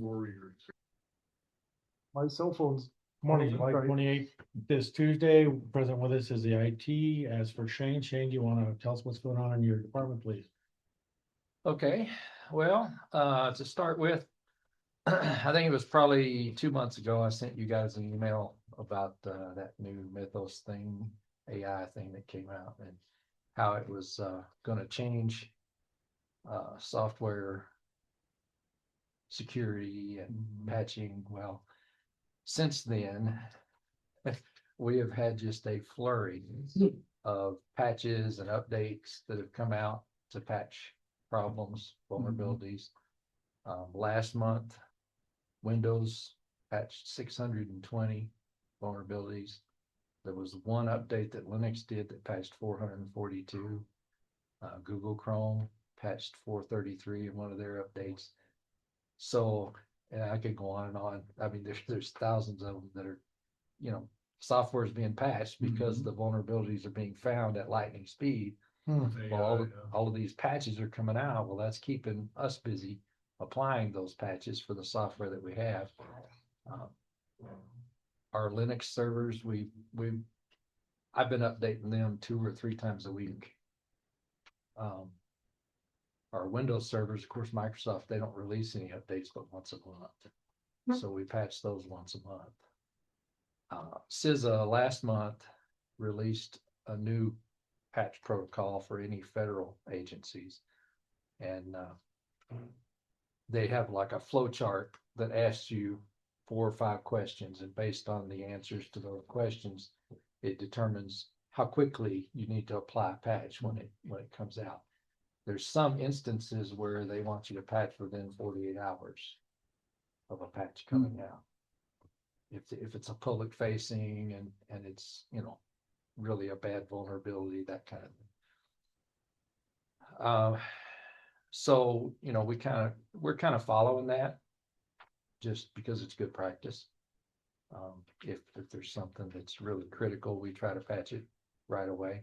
warriors. My cell phone's. Morning, Mike, Right. 28th, this Tuesday, present with us is the IT. As for Shane, do you want to tell us what's going on in your department, please? Okay, well, to start with, I think it was probably 2 months ago, I sent you guys an email about that new Mythos thing, AI thing that came out, and how it was gonna change software security and patching. Well, since then, we have had just a flurry of patches and updates that have come out to patch problems, vulnerabilities. Last month, Windows patched 620 vulnerabilities. There was one update that Linux did that patched 442. Google Chrome patched 433 in one of their updates. So, and I could go on and on. I mean, there's thousands of them that are, software is being patched because the vulnerabilities are being found at lightning speed. Well, all of these patches are coming out. Well, that's keeping us busy applying those patches for the software that we have. Our Linux servers, I've been updating them 2 or 3 times a week. Our Windows servers, of course, Microsoft, they don't release any updates but once a month. So we patch those once a month. CISA last month released a new patch protocol for any federal agencies. And they have like a flow chart that asks you 4 or 5 questions, and based on the answers to those questions, it determines how quickly you need to apply a patch when it comes out. There's some instances where they want you to patch within 48 hours of a patch coming out. If it's a public facing and it's, really a bad vulnerability, that kind of thing. So, we're kind of following that just because it's good practice. If there's something that's really critical, we try to patch it right away.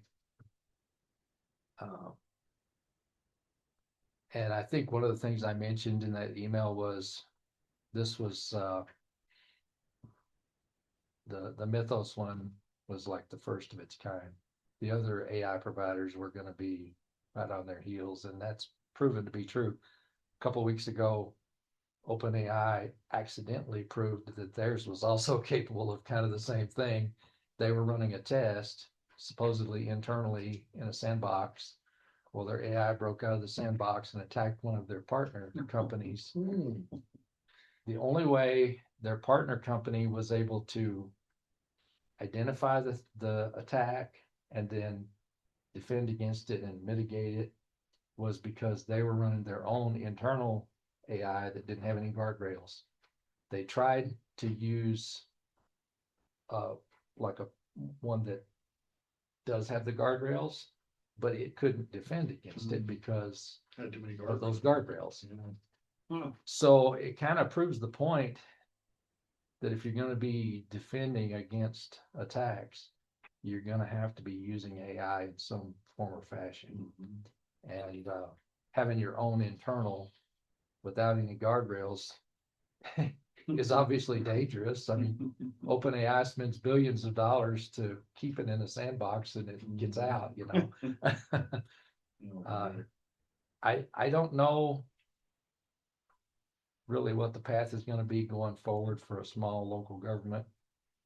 And I think one of the things I mentioned in that email was this was the Mythos one was like the first of its kind. The other AI providers were going to be right on their heels, and that's proven to be true. A couple of weeks ago, OpenAI accidentally proved that theirs was also capable of kind of the same thing. They were running a test, supposedly internally in a sandbox. Well, their AI broke out of the sandbox and attacked one of their partner companies. The only way their partner company was able to identify the attack and then defend against it and mitigate it was because they were running their own internal AI that didn't have any guardrails. They tried to use like a one that does have the guardrails, but it couldn't defend against it because of those guardrails. So it kind of proves the point that if you're going to be defending against attacks, you're going to have to be using AI in some form or fashion. And having your own internal without any guardrails is obviously dangerous. I mean, OpenAI spends billions of dollars to keep it in a sandbox and it gets out, I don't know really what the path is going to be going forward for a small local government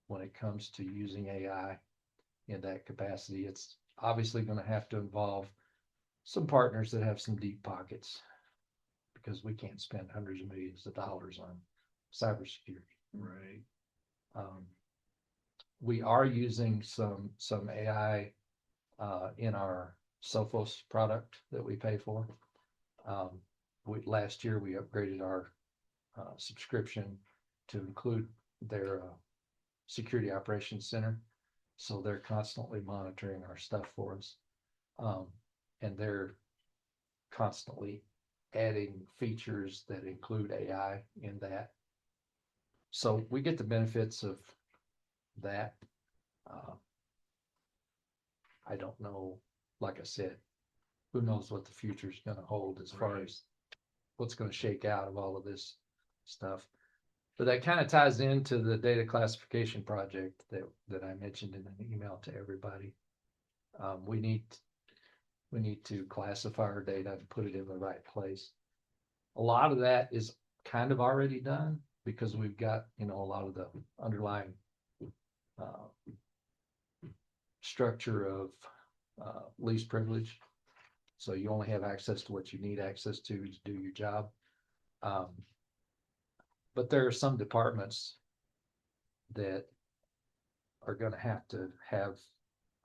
when it comes to using AI in that capacity. It's obviously going to have to involve some partners that have some deep pockets, because we can't spend hundreds of millions of dollars on cybersecurity. Right. We are using some AI in our Sophos product that we pay for. Last year we upgraded our subscription to include their security operations center, so they're constantly monitoring our stuff for us, and they're constantly adding features that include AI in that. So we get the benefits of that. I don't know, like I said, who knows what the future is going to hold as far as what's going to shake out of all of this stuff. But that kind of ties into the data classification project that I mentioned in an email to everybody. We need to classify our data and put it in the right place. A lot of that is kind of already done because we've got, a lot of the underlying structure of least privilege. So you only have access to what you need access to do your job. But there are some departments that are going to have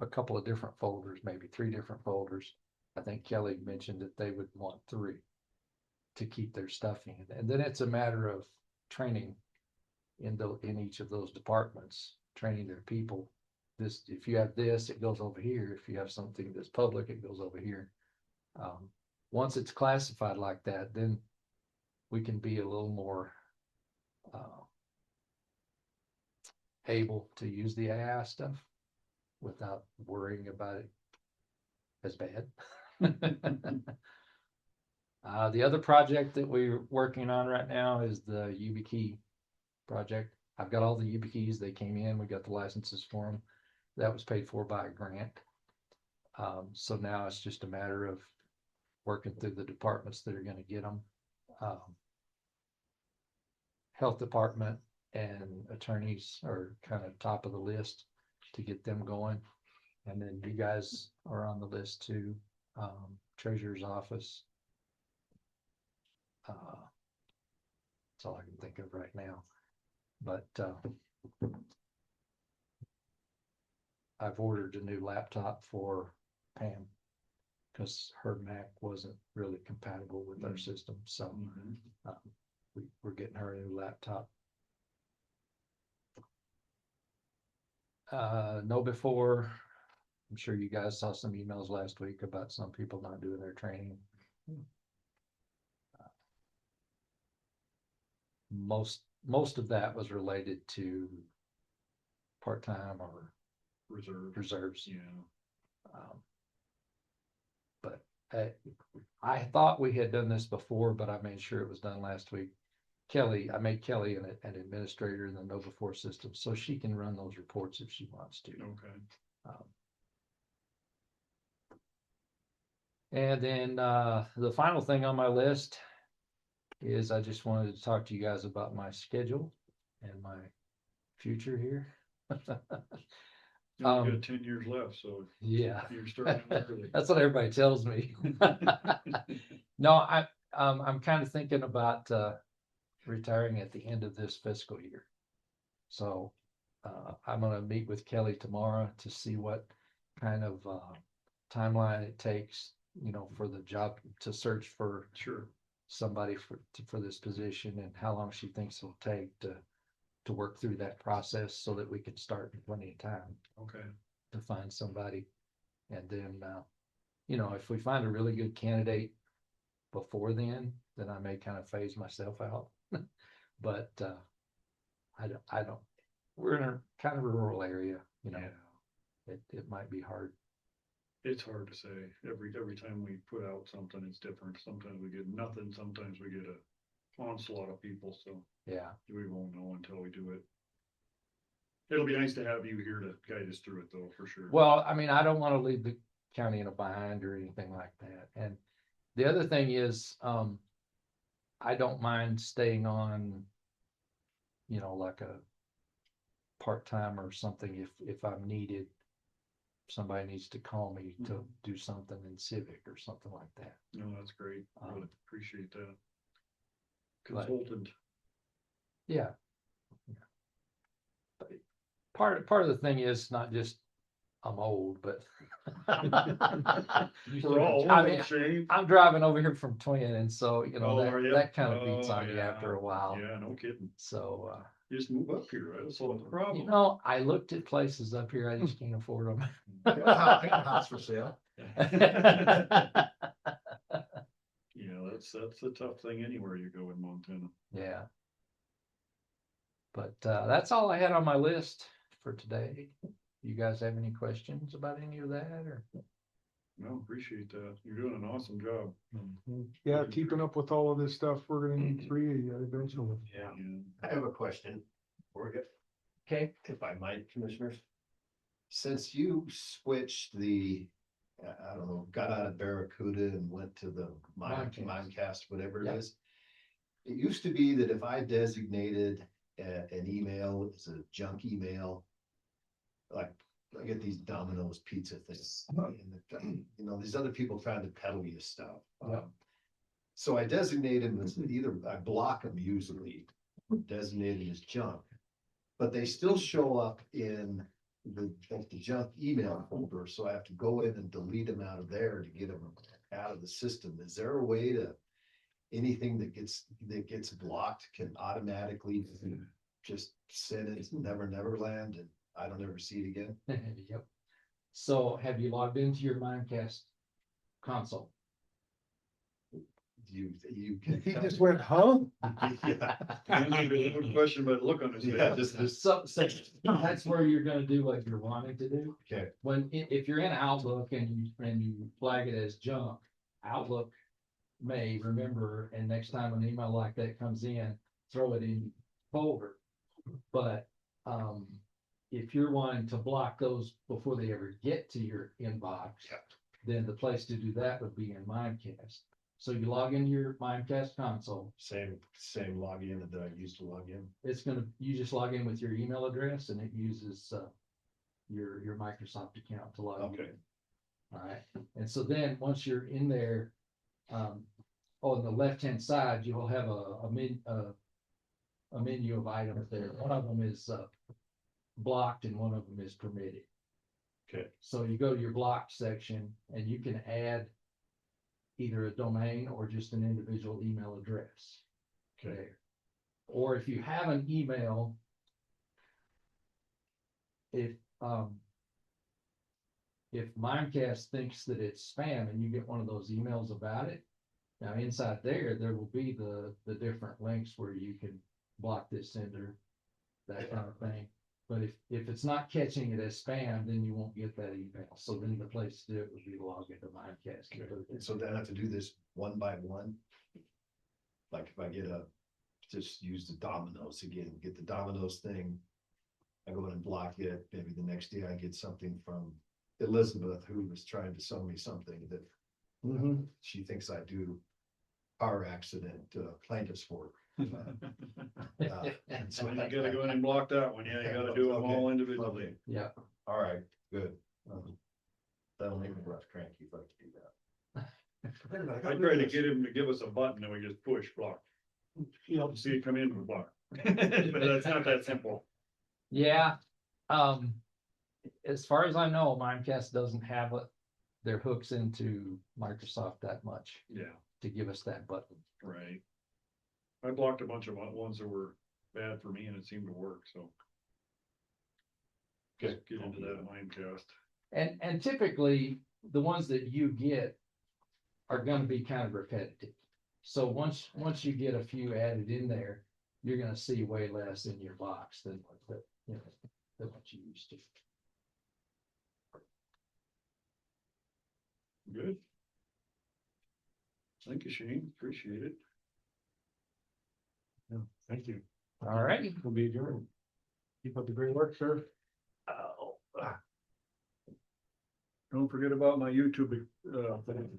a couple of different folders, maybe 3 different folders. I think Kelly mentioned that they would want 3 to keep their stuff in. And then it's a matter of training in each of those departments, training their people. If you have this, it goes over here. If you have something that's public, it goes over here. Once it's classified like that, then we can be a little more able to use the AI stuff without worrying about it as bad. The other project that we're working on right now is the YubiKey project. I've got all the YubiKeys. They came in. We got the licenses for them. That was paid for by a grant. So now it's just a matter of working through the departments that are going to get them. Health department and attorneys are kind of top of the list to get them going. And then you guys are on the list too. Treasurer's office. That's all I can think of right now. But I've ordered a new laptop for Pam because her Mac wasn't really compatible with our system. So we're getting her a new laptop. Know before, I'm sure you guys saw some emails last week about some people not doing their training. Most of that was related to part-time or reserves. Yeah. But I thought we had done this before, but I made sure it was done last week. I made Kelly an administrator in the Know Before system, so she can run those reports if she wants to. Okay. And then the final thing on my list is I just wanted to talk to you guys about my schedule and my future here. You only got 10 years left, so Yeah, you're starting out early. that's what everybody tells me. No, I'm kind of thinking about retiring at the end of this fiscal year. So I'm going to meet with Kelly tomorrow to see what kind of timeline it takes, for the job to search for somebody for this position, and how long she thinks it'll take to work through that process so that we can start in plenty of time. Okay. To find somebody. And then, if we find a really good candidate before then I may kind of phase myself out. But I don't, we're in a kind of a rural area, Yeah. It might be hard. It's hard to say. Every time we put out something, it's different. Sometimes we get nothing. Sometimes we get a onslaught of people. So Yeah. we won't know until we do it. It'll be nice to have you here to guide us through it, though, for sure. Well, I mean, I don't want to leave the county in a bind or anything like that. And the other thing is, I don't mind staying on, like a part-time or something if I'm needed. Somebody needs to call me to do something in civic or something like that. No, that's great. Really appreciate that. But- Consultant. Yeah. But part of the thing is not just I'm old, but We're all I old, mean, Shane. I'm driving over here from Twin, and so Are ya? that kind of beats Oh, on you yeah. after a while. Yeah, no kidding. So You just move up here, right? That's all the problem. I looked at places up here, I just can't afford them. I got a house for sale. Yeah, that's a tough thing anywhere you go in Montana. Yeah. But that's all I had on my list for today. You guys have any questions about any of that, or? No, appreciate that. You're doing an awesome job. Yeah, keeping up with all of this stuff, we're gonna need three of you eventually. Yeah, And I have a question for you, Okay, if I might, commissioners. Since you switched I don't know, got out of Barracuda and went to the Mimecast. Mimecast, whatever it Yep. is. It used to be that if I designated an email as a junk email, like I get these Domino's pizza things, and these other people trying to peddle you stuff. Yep. So I designate them as either, I block them usually, designated as junk. But they still show up in the junk email folder, so I have to go in and delete them out of there to get them out of the system. Is there a way to, anything that gets blocked can automatically just send it to Never Land and I don't ever see it again? yep. So have you logged into your Mimecast console? You can. He just went, huh? Yeah. no question, but look on his Yeah, face. just, So that's where you're gonna do what you're wanting to do. okay, If you're in Outlook and you flag it as junk, Outlook may remember, and next time an email like that comes in, throw it in folder. But, if you're wanting to block those before they ever get to your inbox, Yep. then the place to do that would be in Mimecast. So you log into your Mimecast console, same login that I used to log in. you just log in with your email address and it uses, your Microsoft account to log in. Okay. All right, and so then, once you're in there, on the left-hand side, you'll have a menu of items there. One of them is, blocked and one of them is permitted. Okay. So you go to your blocked section and you can add either a domain or just an individual email address. Okay. There. Or if you have an email, if Mimecast thinks that it's spam and you get one of those emails about it, now inside there will be the different links where you can block this sender, that kind of thing. But if it's not catching it as spam, then you won't get that email. So then the place to do it would be to log into Mimecast. and put it in. And so then I have to do this one by one? Like if I just use the Domino's again, get the Domino's thing. I go in and block it. Maybe the next day I get something from Elizabeth who was trying to sell me something that she thinks I do car accident plaintiff's work. And so So you gotta go in and block that one. Yeah, you gotta do them all individually. Yeah, All right, good. That'll make me less cranky if I can do that. I tried to get him to give us a button and we just push block. You know, See it come in and block. But that's not that simple. yeah. As far as I know, Mimecast doesn't have their hooks into Microsoft that much Yeah, to give us that button. right. I blocked a bunch of ones that were bad for me and it seemed to work, so. Okay. Just get into that Mimecast. And typically, the ones that you get are gonna be kind of repetitive. So once you get a few added in there, you're gonna see way less in your box than what you used to. Good. Thank you, Shane. Appreciate it. Thank you. All right. We'll be adjourned. Keep up the great work, sir. Don't forget about my YouTube, thing.